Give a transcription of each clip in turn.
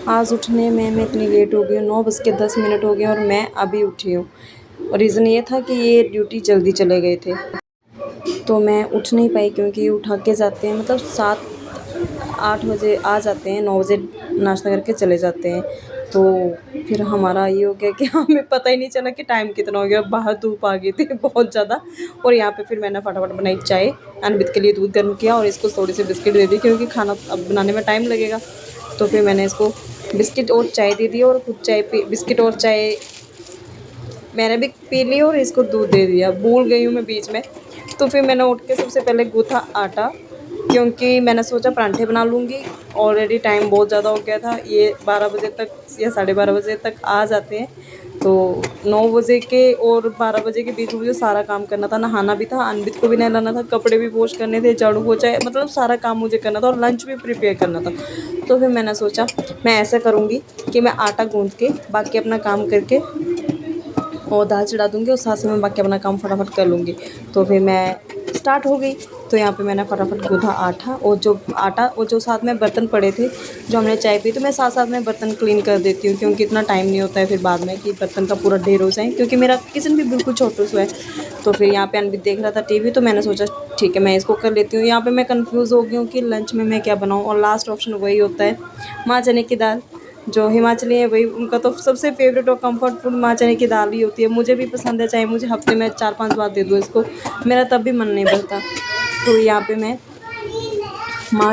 आज उठने में मैं इतनी लेट हो गई हूँ, 9 बज के 10 मिनट हो गए और मैं अभी उठी हूँ। और रीज़न ये था कि ये ड्यूटी जल्दी चले गए थे, तो मैं उठ नहीं पाई क्योंकि उठा के जाते हैं मतलब 7-8 बजे आ जाते हैं, 9 बजे नाश्ता करके चले जाते हैं। तो फिर हमारा ये हो गया कि हमें पता ही नहीं चला कि टाइम कितना हो गया, बाहर धूप आ गई थी बहुत ज़्यादा। और यहाँ पे फिर मैंने फटाफट बनाई चाय, अनबित के लिए दूध गर्म किया और इसको थोड़ी सी बिस्किट दे दी क्योंकि खाना अब बनाने में टाइम लगेगा। तो फिर मैंने इसको बिस्किट और चाय दे दी और खुद चाय पी, बिस्किट और चाय मैंने भी पी ली और इसको दूध दे दिया। भूल गई हूँ मैं बीच में। तो फिर मैंने उठ के सबसे पहले गूँथा आटा, क्योंकि मैंने सोचा परांठे बना लूँगी। ऑलरेडी टाइम बहुत ज़्यादा हो गया था, ये 12 बजे तक या 12:30 बजे तक आ जाते हैं। तो 9 बजे के और 12 बजे के बीच में मुझे सारा काम करना था, नहाना भी था, अनबित को भी नहलाना था, कपड़े भी वॉश करने थे, झाड़ू पोछा मतलब सारा काम मुझे करना था और लंच भी प्रिपेयर करना था। तो फिर मैंने सोचा मैं ऐसा करूँगी कि मैं आटा गूँथ के बाकी अपना काम करके और दाल चढ़ा दूँगी और साथ में मैं बाकी अपना काम फटाफट कर लूँगी। तो फिर मैं स्टार्ट हो गई। तो यहाँ पे मैंने फटाफट गूँथा आटा और जो साथ में बर्तन पड़े थे, जो हमने चाय पी, तो मैं साथ-साथ में बर्तन क्लीन कर देती हूँ क्योंकि इतना टाइम नहीं होता है फिर बाद में कि बर्तन का पूरा ढेर हो जाए, क्योंकि मेरा किचन भी बिल्कुल छोटू-सा है। तो फिर यहाँ पे अनबित देख रहा था टीवी, तो मैंने सोचा ठीक है मैं इसको कर लेती हूँ। यहाँ पे मैं कन्फ्यूज़ हो गई हूँ कि लंच में मैं क्या बनाऊँ, और लास्ट ऑप्शन वही होता है माँ चने की दाल। जो हिमाचली है वही उनका तो सबसे फ़ेवरेट और कम्फर्ट फूड माँ चने की दाल ही होती है। मुझे भी पसंद है, चाहे मुझे हफ़्ते में 4-5 बार दे दो इसको, मेरा तब भी मन नहीं भरता। तो यहाँ पे मैं माँ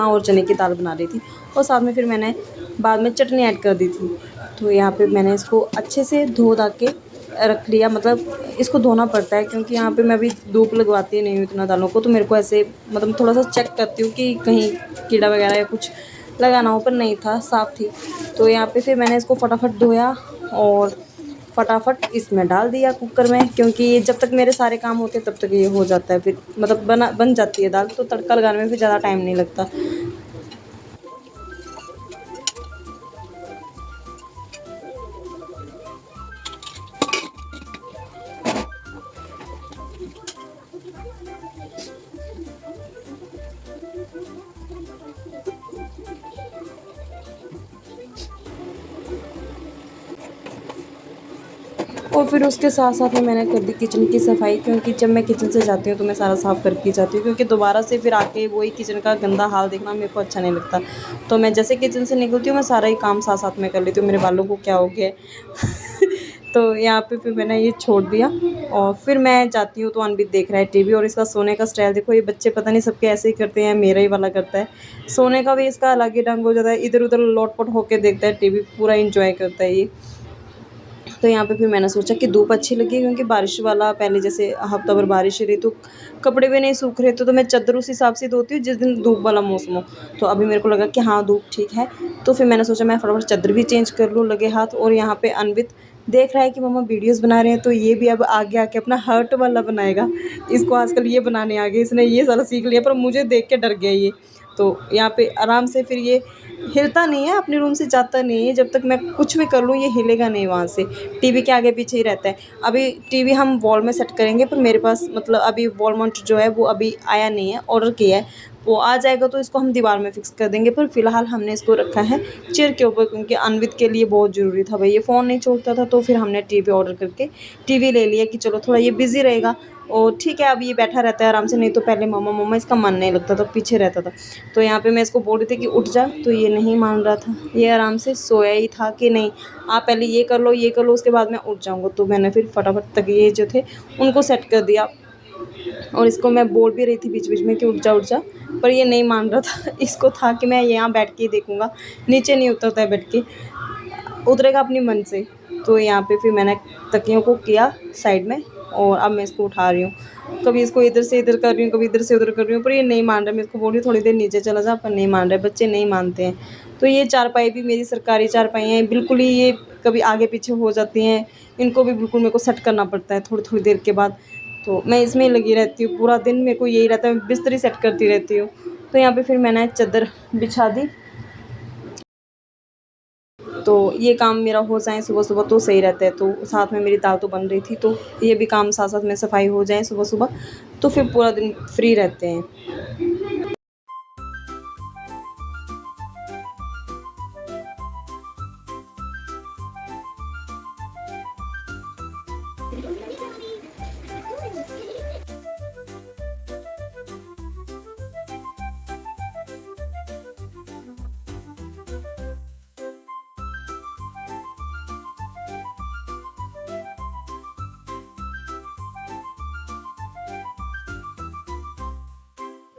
और चने की दाल बना रही थी और साथ में फिर मैंने बाद में चटनी ऐड कर दी थी। तो यहाँ पे मैंने इसको अच्छे से धो धा के रख लिया, मतलब इसको धोना पड़ता है क्योंकि यहाँ पे मैं अभी धूप लगवाती नहीं हूँ इतना दालों को, तो मेरे को ऐसे मतलब थोड़ा-सा चेक करती हूँ कि कहीं कीड़ा वगैरह या कुछ लगा ना हो, पर नहीं था, साफ़ थी। तो यहाँ पे फिर मैंने इसको फटाफट धोया और फटाफट इसमें डाल दिया कुकर में, क्योंकि जब तक मेरे सारे काम होते हैं तब तक ये हो जाता है, फिर मतलब बन जाती है दाल, तो तड़का लगाने में फिर ज़्यादा टाइम नहीं लगता। और फिर उसके साथ-साथ में मैंने कर दी किचन की सफाई, क्योंकि जब मैं किचन से जाती हूँ तो मैं सारा साफ़ करके ही जाती हूँ, क्योंकि दोबारा से फिर आके वही किचन का गंदा हाल देखना मेरे को अच्छा नहीं लगता। तो मैं जैसे किचन से निकलती हूँ मैं सारा ही काम साथ-साथ में कर लेती हूँ। मेरे बालों को क्या हो गया है। तो यहाँ पे फिर मैंने ये छोड़ दिया और फिर मैं जाती हूँ तो अनबित देख रहा है टीवी, और इसका सोने का स्टाइल देखो, ये बच्चे पता नहीं सबके ऐसे ही करते हैं, मेरा ही वाला करता है। सोने का भी इसका अलग ही ढंग हो जाता है, इधर-उधर लौट-पट होके देखता है टीवी, पूरा एन्जॉय करता है ये। तो यहाँ पे फिर मैंने सोचा कि धूप अच्छी लगी, क्योंकि बारिश वाला पहले जैसे हफ्ता भर बारिश रही तो कपड़े भी नहीं सूख रहे थे, तो मैं चादर उस हिसाब से धोती हूँ जिस दिन धूप वाला मौसम हो। तो अभी मेरे को लगा कि हाँ धूप ठीक है, तो फिर मैंने सोचा मैं फटाफट चादर भी चेंज कर लूँ लगे हाथ। और यहाँ पे अनबित देख रहा है कि मम्मा वीडियोस बना रहे हैं, तो ये भी अब आगे आके अपना हर्ट वाला बनाएगा। इसको आजकल ये बनाने आ गए, इसने ये सारा सीख लिया, पर मुझे देख के डर गया ये। तो यहाँ पे आराम से फिर ये हिलता नहीं है, अपने रूम से जाता नहीं है, जब तक मैं कुछ भी कर लूँ ये हिलेगा नहीं वहाँ से, टीवी के आगे पीछे ही रहता है। अभी टीवी हम वॉल में सेट करेंगे, पर मेरे पास मतलब अभी वॉल माउंट जो है वो अभी आया नहीं है, ऑर्डर किया है। वो आ जाएगा तो इसको हम दीवार में फ़िक्स कर देंगे, पर फ़िलहाल हमने इसको रखा है चेयर के ऊपर, क्योंकि अनवित के लिए बहुत ज़रूरी था भाई, ये फ़ोन नहीं छोड़ता था। तो फिर हमने टीवी ऑर्डर करके टीवी ले लिया कि चलो थोड़ा ये बिज़ी रहेगा और ठीक है अब ये बैठा रहता है आराम से, नहीं तो पहले मम्मा मम्मा इसका मन नहीं लगता था, पीछे रहता था। तो यहाँ पे मैं इसको बोल रही थी कि उठ जा, तो ये नहीं मान रहा था, ये आराम से सोया ही था कि नहीं आप पहले ये कर लो उसके बाद मैं उठ जाऊँगा। तो मैंने फिर फटाफट तकिए जो थे उनको सेट कर दिया, और इसको मैं बोल भी रही थी बीच-बीच में कि उठ जा, पर ये नहीं मान रहा था। इसको था कि मैं यहाँ बैठ के ही देखूँगा, नीचे नहीं उतरता है बैठ के, उतरेगा अपनी मन से। तो यहाँ पे फिर मैंने तकियों को किया साइड में और अब मैं इसको उठा रही हूँ। कभी इसको इधर से इधर कर रही हूँ, कभी इधर से उधर कर रही हूँ, पर ये नहीं मान रहा। मैं इसको बोल रही हूँ थोड़ी देर नीचे चला जा, पर नहीं मान रहा है, बच्चे नहीं मानते हैं। तो ये चारपाई भी मेरी सरकारी चारपाई हैं, बिल्कुल ही ये कभी आगे पीछे हो जाती हैं, इनको भी बिल्कुल मेरे को सेट करना पड़ता है थोड़ी-थोड़ी देर के बाद। तो मैं इसमें ही लगी रहती हूँ, पूरा दिन मेरे को यही रहता है, मैं बिस्तर ही सेट करती रहती हूँ। तो यहाँ पे फिर मैंने चद्दर बिछा दी, तो ये काम मेरा हो जाए सुबह-सुबह तो सही रहता है। तो साथ में मेरी दाल तो बन रही थी, तो ये भी काम साथ-साथ में सफाई हो जाए सुबह-सुबह, तो फिर पूरा दिन फ्री रहते हैं।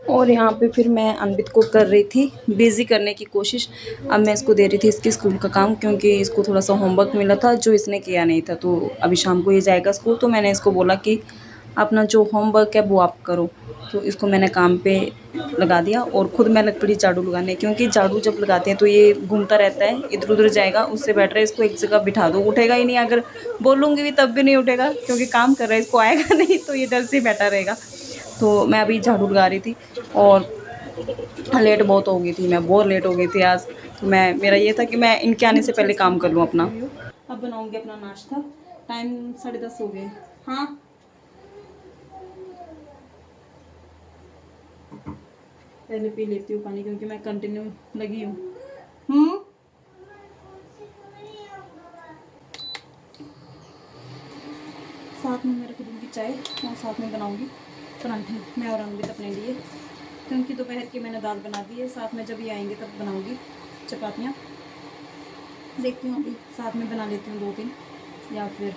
और यहाँ पे फिर मैं अनबित को कर रही थी बिज़ी करने की कोशिश। अब मैं इसको दे रही थी इसके स्कूल का काम, क्योंकि इसको थोड़ा सा होमवर्क मिला था जो इसने किया नहीं था। तो अभी शाम को ये जाएगा स्कूल, तो मैंने इसको बोला कि अपना जो होमवर्क है वो आप करो। तो इसको मैंने काम पे लगा दिया और ख़ुद मैं लग पड़ी झाड़ू लगाने, क्योंकि झाड़ू जब लगाते हैं तो ये घूमता रहता है, इधर उधर जाएगा। उससे बेटर है इसको एक जगह बिठा दो, उठेगा ही नहीं। अगर बोलूँगी भी तब भी नहीं उठेगा, क्योंकि काम कर रहा है, इसको आएगा नहीं, तो ये डर से बैठा रहेगा। तो मैं अभी झाड़ू लगा रही थी और लेट बहुत हो गई थी, मैं बहुत लेट हो गई थी आज। तो मेरा ये था कि मैं इनके आने से पहले काम कर लूँ अपना। अब बनाऊँगी अपना नाश्ता। टाइम 10:30 हो गए। हाँ, पहले पी लेती हूँ पानी, क्योंकि मैं कंटिन्यू लगी हूँ। साथ में मैं रख दूँगी चाय और साथ में बनाऊँगी परांठे, मैं और अनवित अपने लिए, क्योंकि दोपहर की मैंने दाल बना दी है। साथ में जब ये आएंगे तब बनाऊँगी चपातियाँ। देखती हूँ, अभी साथ में बना लेती हूँ 2-3, या फिर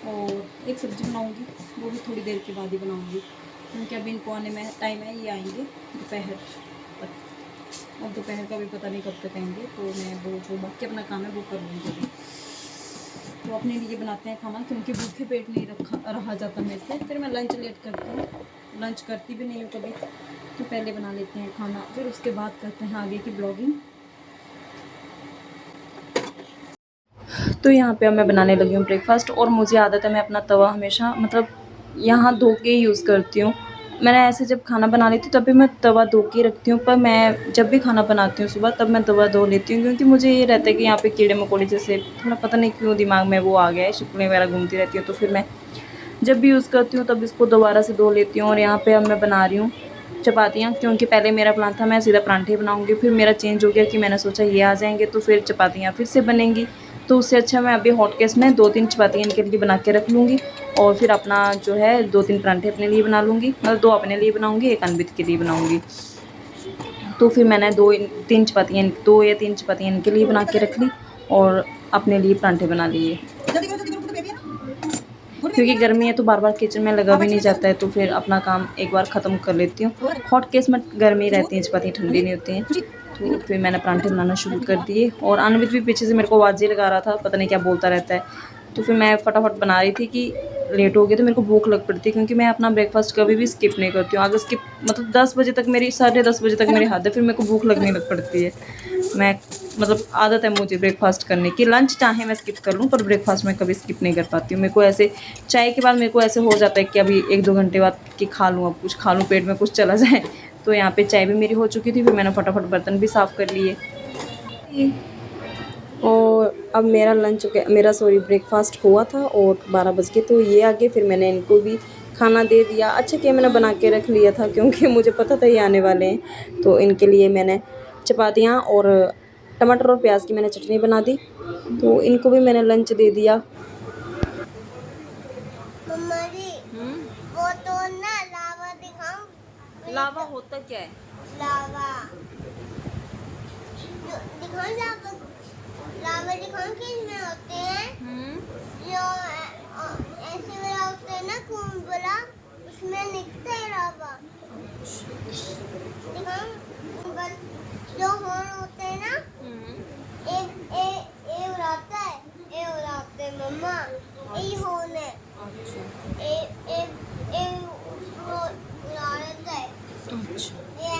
और एक सब्ज़ी बनाऊँगी, वो भी थोड़ी देर के बाद ही बनाऊँगी, क्योंकि अभी इनको आने में टाइम है। ये आएंगे दोपहर तक, और दोपहर का भी पता नहीं कब तक आएंगे। तो मैं वो जो बाकी अपना काम है वो कर लूँगी अभी। तो अपने लिए बनाते हैं खाना, क्योंकि भूखे पेट नहीं रहा जाता मेरे से। फिर मैं लंच लेट करती हूँ, लंच करती भी नहीं हूँ कभी। तो पहले बना लेते हैं खाना, फिर उसके बाद करते हैं आगे की ब्लॉगिंग। तो यहाँ पे अब मैं बनाने लगी हूँ ब्रेकफास्ट। और मुझे आदत है, मैं अपना तवा हमेशा मतलब यहाँ धो के यूज़ करती हूँ। मैंने ऐसे जब खाना बना लेती हूँ तब भी मैं तवा धो के रखती हूँ, पर मैं जब भी खाना बनाती हूँ सुबह तब मैं तवा धो लेती हूँ, क्योंकि मुझे ये रहता है कि यहाँ पे कीड़े मकोड़े जैसे थोड़ा पता नहीं क्यों दिमाग में वो आ गया है, शुक्लें वगैरह घूमती रहती हैं। तो फिर मैं जब भी यूज़ करती हूँ तब इसको दोबारा से धो लेती हूँ। और यहाँ पे अब मैं बना रही हूँ चपातियाँ, क्योंकि पहले मेरा प्लान था मैं सीधा परांठे बनाऊँगी, फिर मेरा चेंज हो गया कि मैंने सोचा ये आ जाएंगे तो फिर चपातियाँ फिर से बनेंगी। तो उससे अच्छा मैं अभी हॉट केस में 2-3 चपातियाँ इनके लिए बना के रख लूँगी, और फिर अपना जो है 2-3 परांठे अपने लिए बना लूँगी। मतलब 2 अपने लिए बनाऊँगी, 1 अनवित के लिए बनाऊँगी। तो फिर मैंने 2 या 3 चपातियाँ इनके लिए बना के रख ली और अपने लिए परांठे बना लिए। क्योंकि गर्मी है तो बार बार किचन में लगा भी नहीं जाता है, तो फिर अपना काम एक बार ख़त्म कर लेती हूँ। हॉट केस में गर्मी रहती है, चपातियाँ ठंडी नहीं होती हैं। तो फिर मैंने परांठे बनाना शुरू कर दिए, और अनवित भी पीछे से मेरे को आवाज़ें लगा रहा था, पता नहीं क्या बोलता रहता है। तो फिर मैं फटाफट बना रही थी कि लेट हो गया, तो मेरे को भूख लग पड़ती है, क्योंकि मैं अपना ब्रेकफास्ट कभी भी स्किप नहीं करती हूँ। अगर स्किप मतलब 10 बजे तक मेरी 10:30 बजे तक मेरी हद है, फिर मेरे को भूख लगने लग पड़ती है। मैं मतलब आदत है मुझे ब्रेकफास्ट करने की। लंच चाहे मैं स्किप कर लूँ, पर ब्रेकफास्ट मैं कभी स्किप नहीं कर पाती हूँ। मेरे को ऐसे चाय के बाद मेरे को ऐसे हो जाता है कि अभी 1-2 घंटे बाद कि खा लूँ, अब कुछ खा लूँ, पेट में कुछ चला जाए। तो यहाँ पे चाय भी मेरी हो चुकी थी, फिर मैंने फटाफट बर्तन भी साफ़ कर लिए। और अब मेरा ब्रेकफास्ट हुआ था और 12 बज के, तो ये आगे फिर मैंने इनको भी खाना दे दिया। अच्छा किया मैंने बना के रख लिया था, क्योंकि मुझे पता था ये आने वाले हैं। तो इनके लिए मैंने चपातियाँ और टमाटर और प्याज की मैंने चटनी बना दी, तो इनको भी मैंने लंच दे दिया। मम्मा जी, वो तो ना लावा दिखाऊं। लावा होता क्या है? लावा दिखाऊं, लावा दिखाऊं कि इसमें होते हैं जो ऐसे वाला होते हैं ना, खून वाला, उसमें निकलता है लावा। दिखाऊं, जो हॉर्न होते हैं ना, ए उड़ाता है, ए उड़ाते हैं मम्मा, ये हॉर्न है। वो उड़ा देता है। अच्छा ये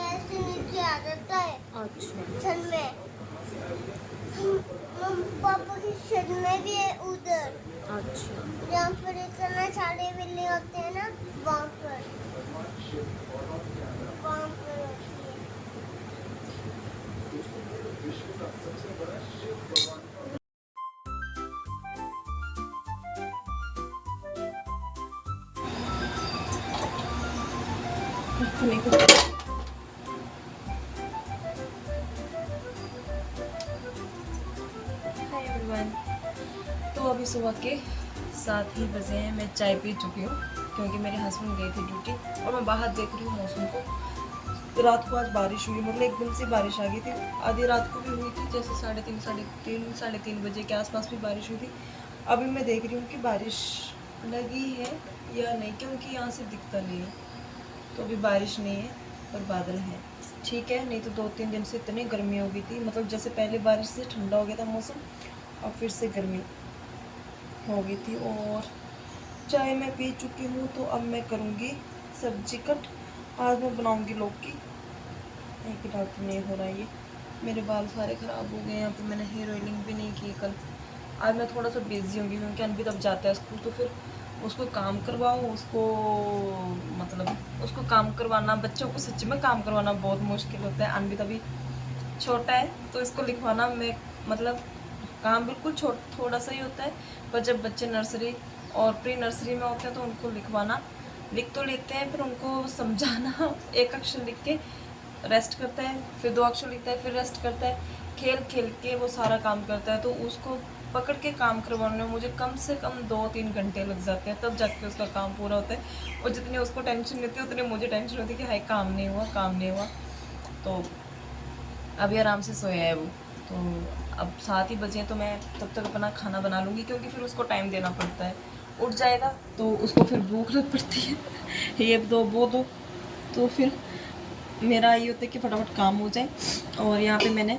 ऐसे नीचे आ जाता है। अच्छा छत में पापा की छत में भी है उधर। अच्छा। जहाँ पर इतना सारे बिल्ली होते हैं ना, वहाँ पर होती है। तो अभी सुबह के 7 ही बजे हैं। मैं चाय पी चुकी हूँ क्योंकि मेरे हस्बैंड गए थे ड्यूटी और मैं बाहर देख रही हूँ मौसम को। रात को आज बारिश हुई, मतलब एकदम से बारिश आ गई थी। आधी रात को भी हुई थी, जैसे 3:30 बजे के आसपास भी बारिश हुई थी। अभी मैं देख रही हूँ कि बारिश लगी है या नहीं, क्योंकि यहाँ से दिखता नहीं है। तो अभी बारिश नहीं है पर बादल है, ठीक है। नहीं तो 2-3 दिन से इतनी गर्मी हो गई थी, मतलब जैसे पहले बारिश से ठंडा हो गया था मौसम और फिर से गर्मी हो गई थी। और चाय मैं पी चुकी हूँ, तो अब मैं करूँगी सब्जी कट। आज मैं बनाऊँगी लौकी। एक डॉक्टर नहीं हो रहा है, ये मेरे बाल सारे ख़राब हो गए। यहाँ पे मैंने हेयर ऑयलिंग भी नहीं की कल। आज मैं थोड़ा सा बिजी होंगी क्योंकि अनबित अब जाता है स्कूल, तो फिर उसको काम करवाओ, उसको मतलब उसको काम करवाना, बच्चों को सच्ची में काम करवाना बहुत मुश्किल होता है। अनबित अभी छोटा है तो इसको लिखवाना मैं मतलब काम बिल्कुल थोड़ा सा ही होता है, पर जब बच्चे नर्सरी और प्री नर्सरी में होते हैं तो उनको लिखवाना, लिख तो लेते हैं, फिर उनको समझाना। एक अक्षर लिख के रेस्ट करता है, फिर 2 अक्षर लिखता है, फिर रेस्ट करता है, खेल खेल के वो सारा काम करता है। तो उसको पकड़ के काम करवाने में मुझे कम से कम 2-3 घंटे लग जाते हैं, तब जाके उसका काम पूरा होता है। और जितनी उसको टेंशन रहती है उतनी मुझे टेंशन होती है कि हाय काम नहीं हुआ, काम नहीं हुआ। तो अभी आराम से सोया है वो, तो अब 7 ही बजे, तो मैं तब तक अपना खाना बना लूँगी क्योंकि फिर उसको टाइम देना पड़ता है। उठ जाएगा तो उसको फिर भूख लग पड़ती है, ये दो वो दो, तो फिर मेरा ये होता है कि फटाफट काम हो जाए। और यहाँ पे मैंने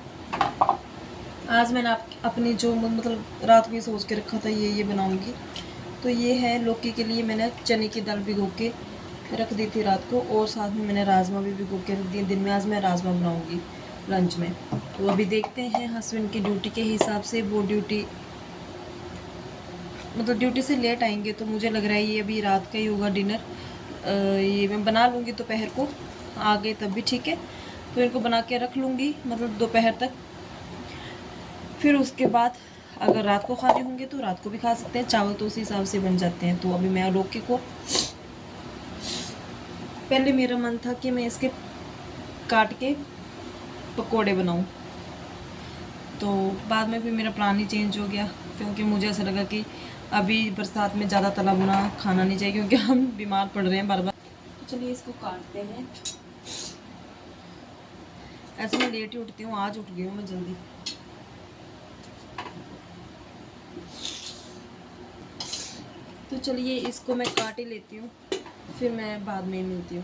अपनी जो मतलब रात में सोच के रखा था ये बनाऊँगी। तो ये है लौकी के लिए मैंने चने की दाल भिगो के रख दी थी रात को, और साथ में मैंने राजमा भी भिगो के रख दिए। दिन में आज मैं राजमा बनाऊँगी लंच में। तो अभी देखते हैं हस्बैंड की ड्यूटी के हिसाब से, वो ड्यूटी से लेट आएंगे, तो मुझे लग रहा है ये अभी रात का ही होगा डिनर। ये मैं बना लूँगी दोपहर को, आ गए तब भी ठीक है। तो इनको बना के रख लूँगी मतलब दोपहर तक, फिर उसके बाद अगर रात को खाने होंगे तो रात को भी खा सकते हैं। चावल तो उसी हिसाब से बन जाते हैं। तो अभी मैं लौकी को, पहले मेरा मन था कि मैं इसके काट के पकोड़े बनाऊं, तो बाद में फिर मेरा प्लान ही चेंज हो गया क्योंकि मुझे ऐसा लगा कि अभी बरसात में ज़्यादा तला भुना खाना नहीं चाहिए क्योंकि हम बीमार पड़ रहे हैं बार बार। तो चलिए इसको काटते हैं। ऐसे मैं लेट ही उठती हूँ, आज उठ गई हूँ मैं जल्दी। तो चलिए इसको मैं काट ही लेती हूँ, फिर मैं बाद में मिलती हूँ।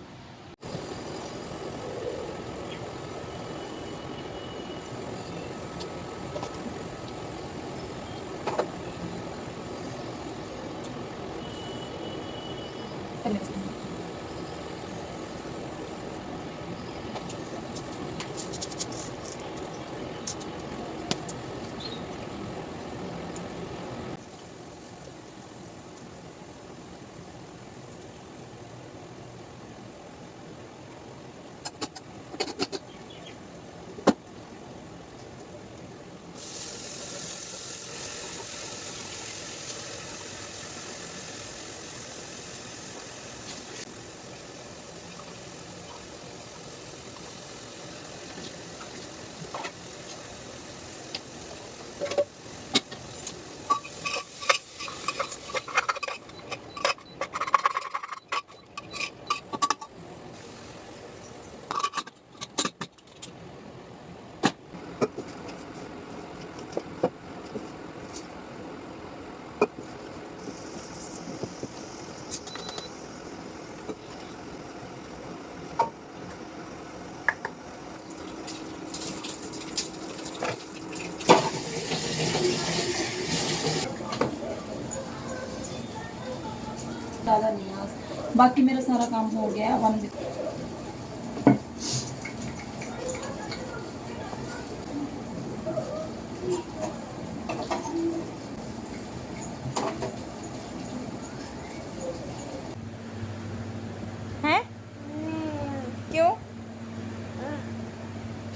ज़्यादा नहीं आज, बाकी मेरा सारा काम हो गया। अब हम हैं क्यों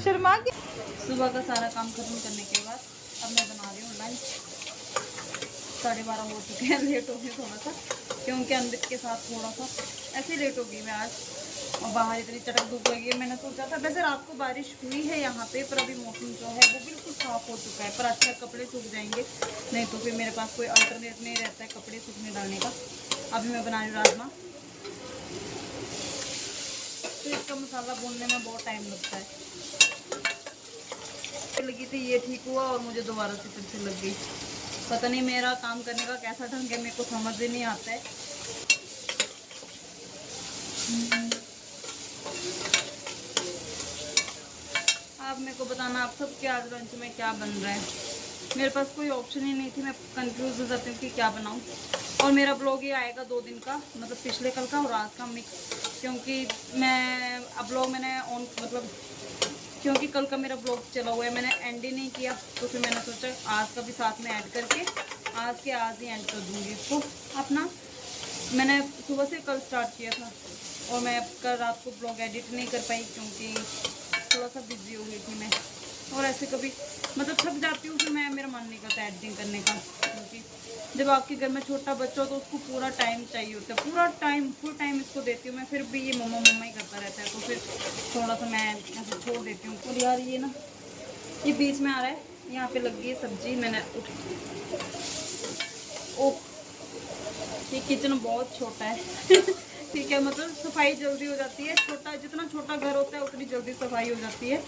शर्मा के। सुबह का सारा काम खत्म करने के बाद अब मैं बना रही हूँ लंच। 12:30 हो चुके हैं, लेट हो गई थोड़ा सा क्योंकि अनबित के साथ थोड़ा सा ऐसे ही लेट हो गई मैं आज। और बाहर इतनी चटक धूप लगी है, मैंने सोचा था, वैसे रात को बारिश हुई है यहाँ पे, पर अभी मौसम जो है वो बिल्कुल साफ़ हो चुका है, पर अच्छा कपड़े सूख जाएंगे, नहीं तो फिर मेरे पास कोई अल्टरनेट नहीं रहता है कपड़े सूखने डालने का। अभी मैं बना रही हूँ राजमा, तो इसका मसाला भूनने में बहुत टाइम लगता है। लगी थी ये ठीक हुआ और मुझे दोबारा से फिर से लग गई। पता नहीं मेरा काम करने का कैसा ढंग है, मेरे को समझ ही नहीं आता है। आप मेरे को बताना आप सब के आज लंच में क्या बन रहा है। मेरे पास कोई ऑप्शन ही नहीं थी, मैं कंफ्यूज हो जाती हूँ कि क्या बनाऊँ। और मेरा ब्लॉग ये आएगा 2 दिन का, मतलब पिछले कल का और आज का मिक्स, क्योंकि मैं अब ब्लॉग मैंने ऑन मतलब क्योंकि कल का मेरा ब्लॉग चला हुआ है, मैंने एंड ही नहीं किया, तो फिर मैंने सोचा आज का भी साथ में ऐड करके आज के आज ही एंड कर दूँगी इसको अपना। मैंने सुबह से कल स्टार्ट किया था और मैं कल रात को ब्लॉग एडिट नहीं कर पाई क्योंकि थोड़ा सा बिजी हो गई थी मैं। और ऐसे कभी मतलब थक जाती हूँ, फिर मेरा मन नहीं करता एडिटिंग करने का, क्योंकि जब आपके घर में छोटा बच्चा हो तो उसको पूरा टाइम चाहिए होता है, पूरा टाइम फुल टाइम इसको देती हूँ मैं, फिर भी ये मम्मा मम्मा ही करता रहता है, तो फिर थोड़ा सा मैं ऐसे छोड़ देती हूँ। और यार ये ना ये बीच में आ रहा है, यहाँ पे लग गई है सब्जी, मैंने ओ ये किचन बहुत छोटा है ठीक है, मतलब सफाई जल्दी हो जाती है, छोटा जितना छोटा घर होता है उतनी जल्दी सफाई हो जाती है।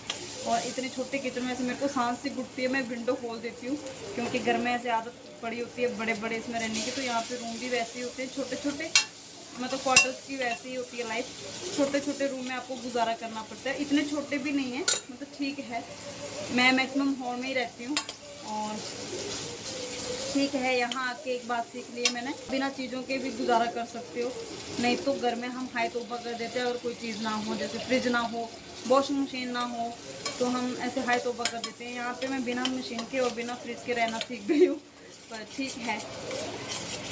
और इतने छोटे किचन में से मेरे को सांस सी घुटती है, मैं विंडो खोल देती हूँ क्योंकि घर में ऐसे आदत पड़ी होती है बड़े बड़े इसमें रहने की। तो यहाँ पे रूम भी वैसे ही होते हैं छोटे छोटे, मतलब क्वार्टर्स की वैसे ही होती है लाइफ, छोटे छोटे रूम में आपको गुजारा करना पड़ता है। इतने छोटे भी नहीं है, मतलब ठीक है, मैं मैक्सिमम हॉल में ही रहती हूँ। और ठीक है, यहाँ आके एक बात सीख ली है मैंने, बिना चीज़ों के भी गुजारा कर सकते हो, नहीं तो घर में हम हाय तौबा कर देते हैं। और कोई चीज़ ना हो, जैसे फ्रिज ना हो, वॉशिंग मशीन ना हो, तो हम ऐसे हाय तौबा कर देते हैं। यहाँ पे मैं बिना मशीन के और बिना फ्रिज के रहना सीख गई हूँ, पर ठीक है,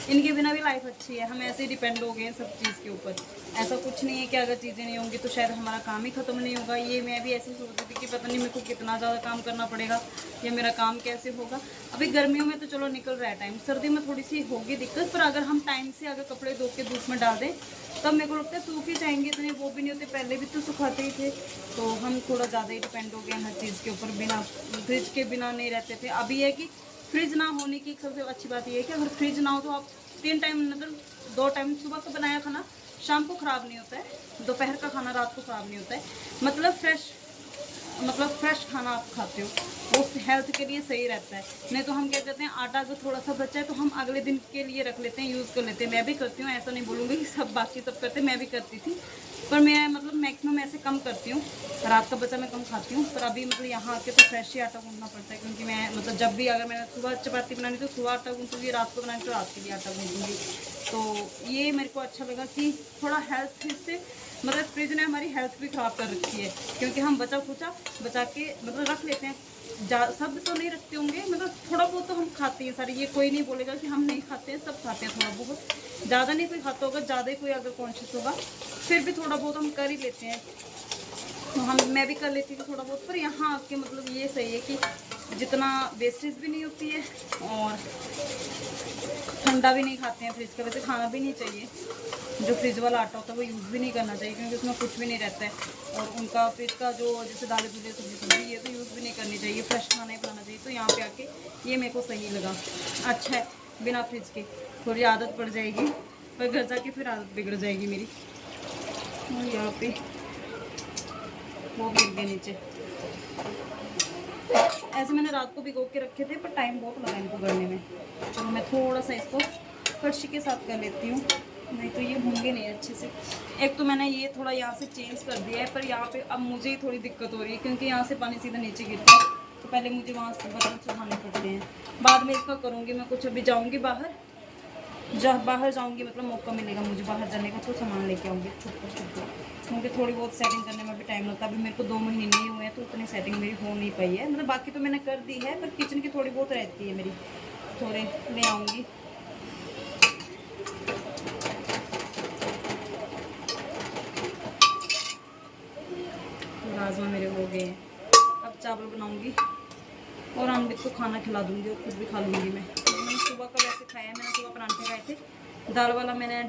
इनके बिना भी लाइफ अच्छी है। हम ऐसे ही डिपेंड हो गए हैं सब चीज़ के ऊपर। ऐसा कुछ नहीं है कि अगर चीज़ें नहीं होंगी तो शायद हमारा काम ही ख़त्म नहीं होगा। ये मैं भी ऐसे सोच रही थी कि पता नहीं मेरे को कितना ज़्यादा काम करना पड़ेगा या मेरा काम कैसे होगा। अभी गर्मियों में तो चलो निकल रहा है टाइम, सर्दी में थोड़ी सी होगी दिक्कत, पर अगर हम टाइम से अगर कपड़े धो के धूप में डाल दें तब मेरे को लगता है सूख ही जाएंगे, इतने वो भी नहीं होते, पहले भी तो सुखाते ही थे। तो हम थोड़ा ज़्यादा ही डिपेंड हो गए हर चीज़ के ऊपर, बिना फ्रिज के बिना नहीं रहते थे। अभी है कि फ्रिज ना होने की सबसे अच्छी बात यह है कि अगर फ्रिज ना हो तो आप 3 टाइम, मतलब 2 टाइम, सुबह का बनाया खाना शाम को ख़राब नहीं होता है, दोपहर का खाना रात को ख़राब नहीं होता है, मतलब फ्रेश खाना आप खाते हो, वो हेल्थ के लिए सही रहता है। नहीं तो हम क्या करते हैं, आटा अगर थोड़ा सा बचा है तो हम अगले दिन के लिए रख लेते हैं, यूज़ कर लेते हैं। मैं भी करती हूँ, ऐसा नहीं बोलूँगी कि सब बाकी सब करते, मैं भी करती थी, पर मैं मतलब मैक्सिमम ऐसे कम करती हूँ, रात का बचा मैं कम खाती हूँ। पर अभी मतलब यहाँ आके तो फ्रेश ही आटा गूंदना पड़ता है, क्योंकि मैं मतलब जब भी अगर मैंने सुबह चपाती बनानी तो सुबह आटा गूंदूँगी, रात को बनानी तो रात के लिए आटा गूंदूँगी। तो ये मेरे को अच्छा लगा कि थोड़ा हेल्थ इससे, मतलब फ्रिज ने हमारी हेल्थ भी ख़राब कर रखी है, क्योंकि हम बचा के मतलब रख लेते हैं। सब तो नहीं रखते होंगे, मतलब थोड़ा बहुत तो हम खाते हैं सारे, ये कोई नहीं बोलेगा कि हम नहीं खाते हैं, सब खाते हैं थोड़ा बहुत, ज़्यादा नहीं कोई खाता होगा, ज़्यादा ही कोई अगर कॉन्शियस होगा, फिर भी थोड़ा बहुत हम कर ही लेते हैं। तो मैं भी कर लेती थी थोड़ा बहुत, पर यहाँ आके मतलब ये सही है कि जितना वेस्टेज भी नहीं होती है और ठंडा भी नहीं खाते हैं फ्रिज का। वैसे खाना भी नहीं चाहिए, जो फ्रिज वाला आटा होता है वो यूज़ भी नहीं करना चाहिए, क्योंकि उसमें कुछ भी नहीं रहता है। और उनका फ्रिज का जो जैसे दालें दूल्हे सब्जी ये तो यूज़ भी नहीं करनी चाहिए, फ्रेश खाना ही बनाना चाहिए। तो यहाँ पे आके ये मेरे को सही लगा, अच्छा है बिना फ्रिज के। थोड़ी आदत पड़ जाएगी, पर घर जाके फिर आदत बिगड़ जाएगी मेरी। और यहाँ पे वो गिर गए नीचे, ऐसे मैंने रात को भिगो के रखे थे, पर टाइम बहुत लगा इनको गलने में। चलो मैं थोड़ा सा इसको कड़छी के साथ कर लेती हूँ, नहीं तो ये होंगे नहीं अच्छे से। एक तो मैंने ये थोड़ा यहाँ से चेंज कर दिया है, पर यहाँ पे अब मुझे ही थोड़ी दिक्कत हो रही है, क्योंकि यहाँ से पानी सीधा नीचे गिरता है, तो पहले मुझे वहाँ से बर्तन सुखाने पड़ते हैं। बाद में इसका करूँगी मैं कुछ, अभी जाऊँगी बाहर, जब बाहर जाऊँगी मतलब मौका मिलेगा मुझे बाहर जाने का, तो सामान लेके आऊँगी छुप, क्योंकि थोड़ी बहुत सेटिंग करने में भी टाइम लगता है। अभी मेरे को 2 महीने ही हुए हैं, तो उतनी सेटिंग मेरी हो नहीं पाई है, मतलब बाकी तो मैंने कर दी है, पर किचन की थोड़ी बहुत रहती है मेरी, थोड़े ले आऊँगी। राजमा मेरे हो गए हैं, अब चावल बनाऊँगी और अमृत को खाना खिला दूँगी और खुद भी खा लूँगी मैं। मैंने सुबह का वैसे खाया है, मैंने सुबह परांठे खाए थे, दाल वाला मैंने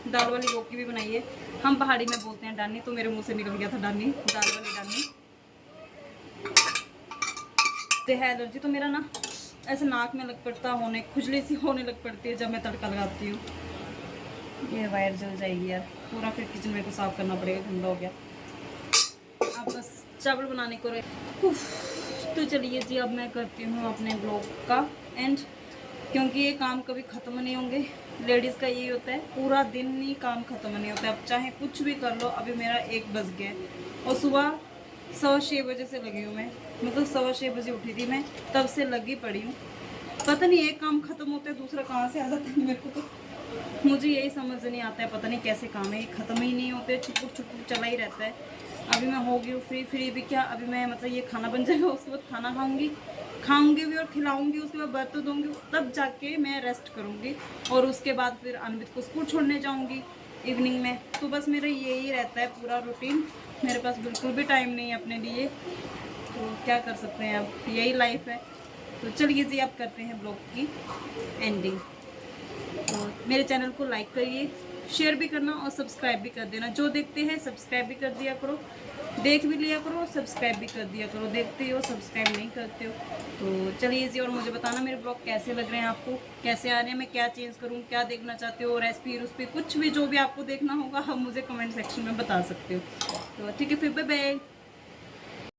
दाल वाली रोटी भी बनाई है। हम पहाड़ी में बोलते हैं डानी, तो मेरे मुंह से निकल गया था डानी, दाल वाली डानी। से है एलर्जी, तो मेरा ना ऐसे नाक में लग पड़ता होने, खुजली सी होने लग पड़ती है जब मैं तड़का लगाती हूँ। ये वायर जल जाएगी यार पूरा, फिर किचन मेरे को साफ़ करना पड़ेगा, गंदा हो गया। अब बस चावल बनाने को रहे। तो चलिए जी, अब मैं करती हूँ अपने ब्लॉग का एंड, क्योंकि ये काम कभी ख़त्म नहीं होंगे। लेडीज़ का यही होता है, पूरा दिन ही काम ख़त्म नहीं होता है। अब चाहे कुछ भी कर लो। अभी मेरा 1 बज गया है और सुबह 6:15 बजे से लगी हूँ मैं, मतलब 6:15 बजे उठी थी मैं, तब से लगी पड़ी हूँ। पता नहीं एक काम ख़त्म होता है दूसरा कहाँ से आ जाता है मेरे को, तो मुझे यही समझ नहीं आता है, पता नहीं कैसे काम है, ये ख़त्म ही नहीं होते, छुपुक छुपुक चला ही रहता है। अभी मैं हो गई हूँ फ्री भी क्या, अभी मैं मतलब ये खाना बन जाएगा, उसके बाद खाना खाऊंगी भी और खिलाऊंगी, उसके बाद बर्तन धोऊंगी, तब जाके मैं रेस्ट करूंगी। और उसके बाद फिर अनवित को स्कूल छोड़ने जाऊंगी इवनिंग में। तो बस मेरा यही रहता है पूरा रूटीन, मेरे पास बिल्कुल भी टाइम नहीं है अपने लिए। तो क्या कर सकते हैं, अब यही लाइफ है। तो चलिए जी, आप करते हैं ब्लॉग की एंडिंग। तो मेरे चैनल को लाइक करिए, शेयर भी करना और सब्सक्राइब भी कर देना। जो देखते हैं सब्सक्राइब भी कर दिया करो, देख भी लिया करो और सब्सक्राइब भी कर दिया करो। देखते हो सब्सक्राइब नहीं करते हो। तो चलिए जी, और मुझे बताना मेरे ब्लॉग कैसे लग रहे हैं आपको, कैसे आ रहे हैं, मैं क्या चेंज करूँ, क्या देखना चाहते हो, रेसिपी कुछ भी जो भी आपको देखना होगा, आप मुझे कमेंट सेक्शन में बता सकते हो। तो ठीक है, फिर बाय बाय।